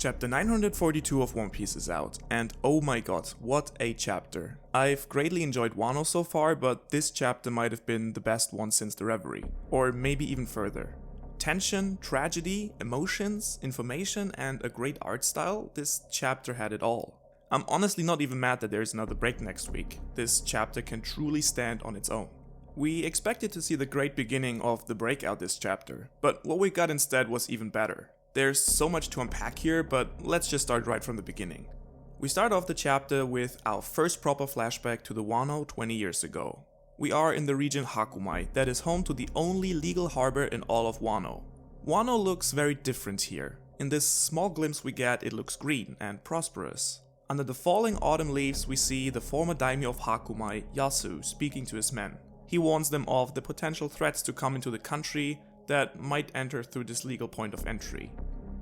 Chapter 942 of One Piece is out, and oh my god, what a chapter. I've greatly enjoyed Wano so far, but this chapter might have been the best one since the Reverie, or maybe even further. Tension, tragedy, emotions, information, and a great art style, this chapter had it all. I'm honestly not even mad that there is another break next week. This chapter can truly stand on its own. We expected to see the great beginning of the breakout this chapter, but what we got instead was even better. There's so much to unpack here, but let's just start right from the beginning. We start off the chapter with our first proper flashback to the Wano 20 years ago. We are in the region Hakumai, that is home to the only legal harbor in all of Wano. Wano looks very different here. In this small glimpse we get, it looks green and prosperous. Under the falling autumn leaves we see the former Daimyo of Hakumai, Yasuie, speaking to his men. He warns them of the potential threats to come into the country that might enter through this legal point of entry.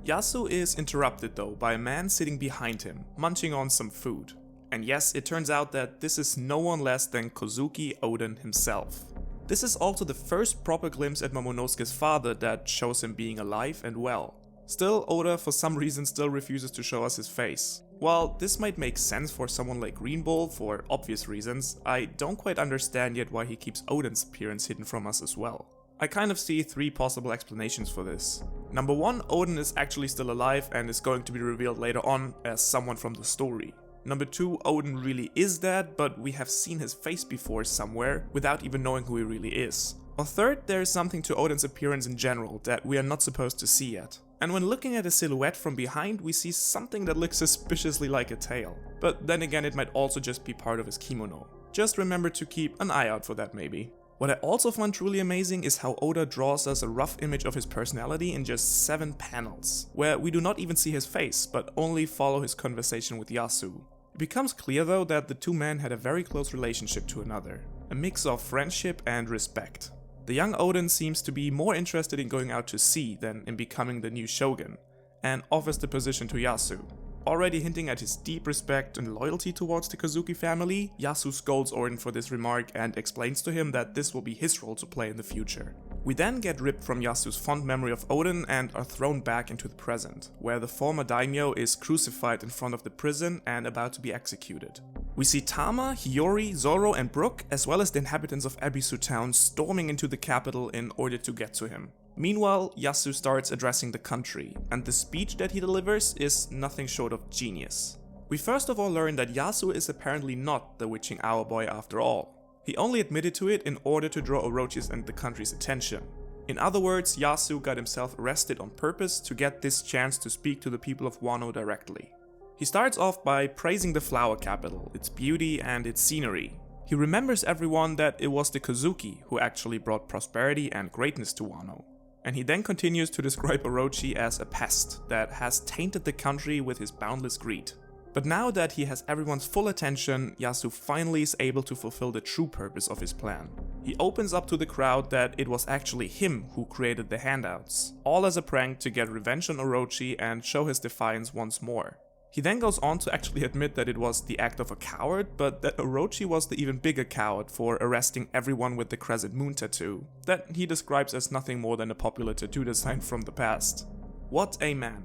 Yasuie is interrupted though by a man sitting behind him, munching on some food. And yes, it turns out that this is no one less than Kozuki Oden himself. This is also the first proper glimpse at Momonosuke's father that shows him being alive and well. Still, Oda for some reason still refuses to show us his face. While this might make sense for someone like Green Bull for obvious reasons, I don't quite understand yet why he keeps Oden's appearance hidden from us as well. I kind of see three possible explanations for this. Number one, Oden is actually still alive and is going to be revealed later on as someone from the story. Number two, Oden really is dead, but we have seen his face before somewhere without even knowing who he really is. Or third, there is something to Oden's appearance in general that we are not supposed to see yet. And when looking at his silhouette from behind, we see something that looks suspiciously like a tail. But then again, it might also just be part of his kimono. Just remember to keep an eye out for that maybe. What I also find truly amazing is how Oda draws us a rough image of his personality in just 7 panels, where we do not even see his face, but only follow his conversation with Yasuie. It becomes clear though that the two men had a very close relationship to another, a mix of friendship and respect. The young Oden seems to be more interested in going out to sea than in becoming the new shogun, and offers the position to Yasuie. Already hinting at his deep respect and loyalty towards the Kozuki family, Yasuie scolds Oden for this remark and explains to him that this will be his role to play in the future. We then get ripped from Yasue's fond memory of Oden and are thrown back into the present, where the former daimyo is crucified in front of the prison and about to be executed. We see Tama, Hiyori, Zoro and Brook, as well as the inhabitants of Ebisu town storming into the capital in order to get to him. Meanwhile, Yasuie starts addressing the country, and the speech that he delivers is nothing short of genius. We first of all learn that Yasuie is apparently not the witching hour boy after all. He only admitted to it in order to draw Orochi's and the country's attention. In other words, Yasuie got himself arrested on purpose to get this chance to speak to the people of Wano directly. He starts off by praising the flower capital, its beauty and its scenery. He remembers everyone that it was the Kozuki who actually brought prosperity and greatness to Wano. And he then continues to describe Orochi as a pest that has tainted the country with his boundless greed. But now that he has everyone's full attention, Yasuie finally is able to fulfill the true purpose of his plan. He opens up to the crowd that it was actually him who created the handouts, all as a prank to get revenge on Orochi and show his defiance once more. He then goes on to actually admit that it was the act of a coward, but that Orochi was the even bigger coward for arresting everyone with the crescent moon tattoo, that he describes as nothing more than a popular tattoo design from the past. What a man.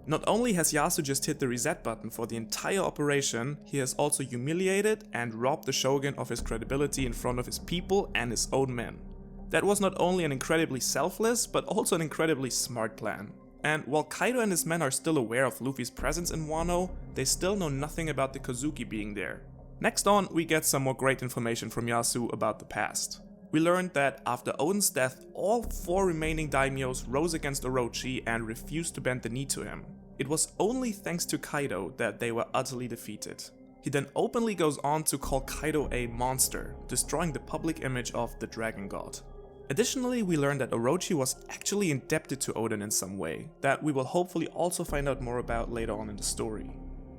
Not only has Yasuie just hit the reset button for the entire operation, he has also humiliated and robbed the shogun of his credibility in front of his people and his own men. That was not only an incredibly selfless, but also an incredibly smart plan. And while Kaido and his men are still aware of Luffy's presence in Wano, they still know nothing about the Kozuki being there. Next on, we get some more great information from Yasuie about the past. We learned that after Oden's death, all 4 remaining daimyos rose against Orochi and refused to bend the knee to him. It was only thanks to Kaido that they were utterly defeated. He then openly goes on to call Kaido a monster, destroying the public image of the Dragon God. Additionally, we learned that Orochi was actually indebted to Oden in some way, that we will hopefully also find out more about later on in the story.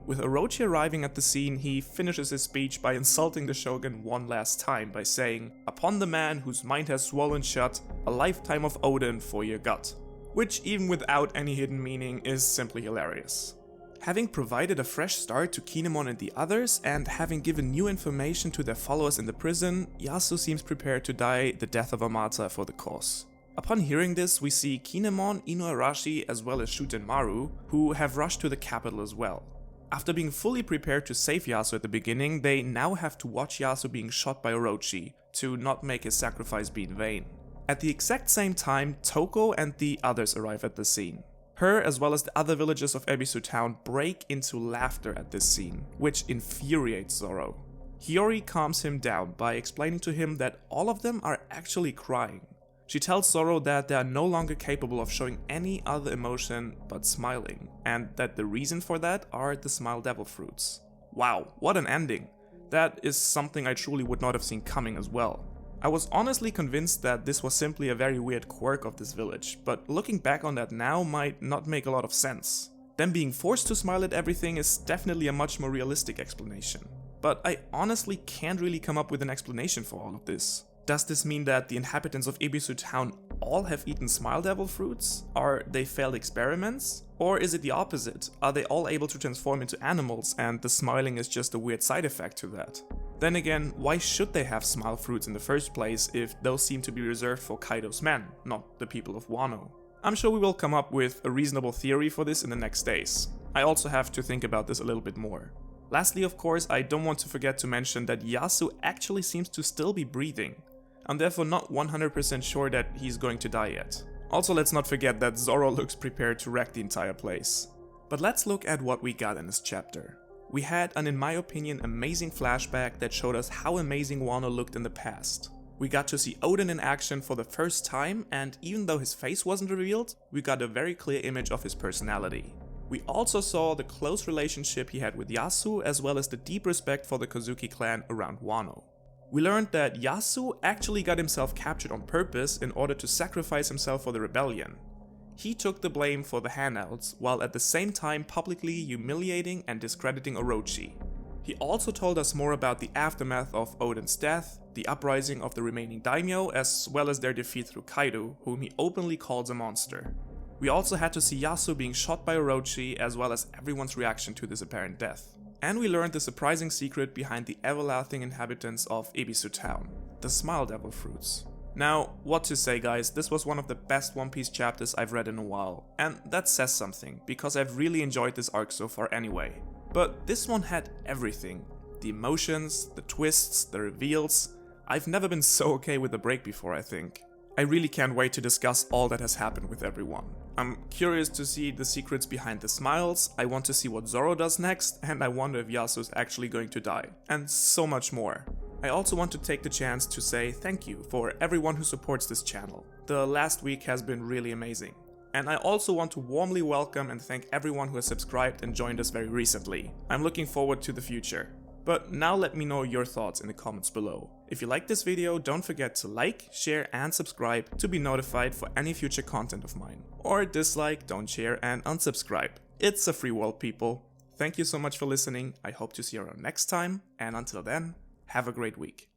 With Orochi arriving at the scene, he finishes his speech by insulting the shogun one last time by saying, "Upon the man whose mind has swollen shut, a lifetime of Oden for your gut." Which, even without any hidden meaning, is simply hilarious. Having provided a fresh start to Kinemon and the others, and having given new information to their followers in the prison, Yasuie seems prepared to die the death of a martyr for the cause. Upon hearing this, we see Kinemon, Inuarashi as well as Shuten Maru, who have rushed to the capital as well. After being fully prepared to save Yasuo at the beginning, they now have to watch Yasuo being shot by Orochi to not make his sacrifice be in vain. At the exact same time, Toko and the others arrive at the scene. Her, as well as the other villagers of Ebisu Town, break into laughter at this scene, which infuriates Zoro. Hiyori calms him down by explaining to him that all of them are actually crying. She tells Zoro that they are no longer capable of showing any other emotion but smiling, and that the reason for that are the Smile Devil fruits. Wow, what an ending! That is something I truly would not have seen coming as well. I was honestly convinced that this was simply a very weird quirk of this village, but looking back on that now might not make a lot of sense. Them being forced to smile at everything is definitely a much more realistic explanation. But I honestly can't really come up with an explanation for all of this. Does this mean that the inhabitants of Ebisu Town all have eaten Smile Devil fruits? Are they failed experiments? Or is it the opposite? Are they all able to transform into animals and the smiling is just a weird side effect to that? Then again, why should they have smile fruits in the first place if those seem to be reserved for Kaido's men, not the people of Wano? I'm sure we will come up with a reasonable theory for this in the next days. I also have to think about this a little bit more. Lastly, of course, I don't want to forget to mention that Yasuo actually seems to still be breathing. I'm therefore not 100% sure that he's going to die yet. Also, let's not forget that Zoro looks prepared to wreck the entire place. But let's look at what we got in this chapter. We had an, in my opinion, amazing flashback that showed us how amazing Wano looked in the past. We got to see Odin in action for the first time, and even though his face wasn't revealed, we got a very clear image of his personality. We also saw the close relationship he had with Yasuo, as well as the deep respect for the Kozuki clan around Wano. We learned that Yasuo actually got himself captured on purpose in order to sacrifice himself for the rebellion. He took the blame for the handouts, while at the same time publicly humiliating and discrediting Orochi. He also told us more about the aftermath of Odin's death, the uprising of the remaining daimyo, as well as their defeat through Kaido, whom he openly calls a monster. We also had to see Yasuo being shot by Orochi, as well as everyone's reaction to this apparent death. And we learned the surprising secret behind the everlasting inhabitants of Ebisu Town, the Smile Devil fruits. Now, what to say guys, this was one of the best One Piece chapters I've read in a while, and that says something, because I've really enjoyed this arc so far anyway. But this one had everything. The emotions, the twists, the reveals. I've never been so okay with a break before, I think. I really can't wait to discuss all that has happened with everyone. I'm curious to see the secrets behind the smiles, I want to see what Zoro does next, and I wonder if Yasuo is actually going to die. And so much more. I also want to take the chance to say thank you for everyone who supports this channel. The last week has been really amazing. And I also want to warmly welcome and thank everyone who has subscribed and joined us very recently. I'm looking forward to the future. But now let me know your thoughts in the comments below. If you like this video, don't forget to like, share and subscribe to be notified for any future content of mine. Or dislike, don't share and unsubscribe. It's a free world, people. Thank you so much for listening, I hope to see you around next time, and until then, have a great week.